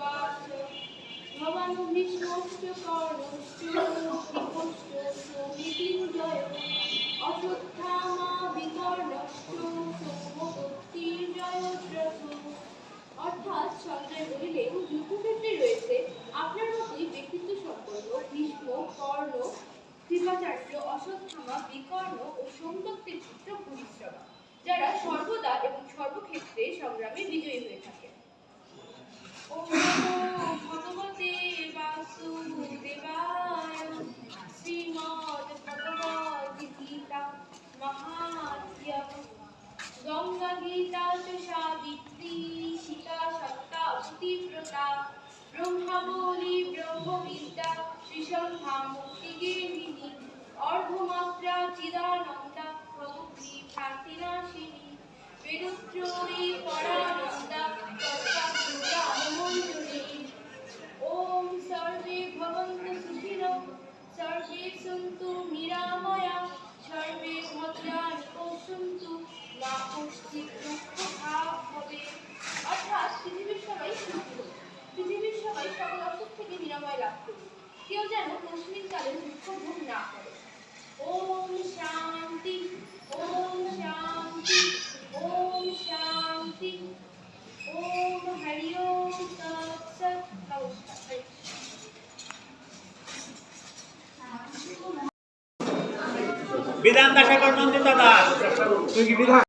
উবাচ ভবানো ভীষ্মশ্চ কর্ণশ্চ কৃপশ্চ সৌমৃত্যুঞ্জয় অশ্বত্থামা বিকর্ণশ্চ সৌমদত্তির্জয়দ্রথ। অর্থাৎ সঞ্জয় বলিলেন, যুদ্ধক্ষেত্রে রয়েছে আপনার মতোই ব্যক্তিত্ব সম্পন্ন ভীষ্ম, কর্ণ, কৃপাচার্য, অশ্বত্থামা, বিকর্ণ ও সোমদত্তের পুত্র ভূরিশ্রবা, যারা সর্বদা এবং সর্বক্ষেত্রে সংগ্রামে বিজয়ী হয়ে থাকে। ওম নমো ভগবতে বাসুদেবায়। শ্রীমদ্ ভগবদ্ গীতা মহাত্ম্যম। গঙ্গা গীতা চ সাবিত্রী সীতা সত্তা পতিব্রতা ব্রহ্মাবলী ব্রহ্মবিদ্যা শ্রীসন্ধ্যা মুক্তিগেহিনী অর্ধমাত্রা চিদানন্দা ভগবতী ভ্রান্তিনাশিনী বেদত্রয়ী পরানন্দা তত্ত্বামৃতামঞ্জুরী। ওম সর্বে ভবন্তু সুখিনো সর্বে সন্তু নিরাময়া সর্বে ভদ্রাণি পশ্যন্তু মা কশ্চিৎ দুঃখভাগ্ ভবেৎ। অর্থাৎ পৃথিবীর সবাই সুখী হোক, পৃথিবীর সবাই সকল অসুখ থেকে নিরাময় লাভ করুক, কেউ যেন কস্মিন কালে দুঃখ ভোগ না করে। ওম শান্তি, ওম শান্তি, ওম শান্তি। ওম হরি ওম তৎসৎ। নমস্কার। বিধান দাসের নন্দিতা দাস।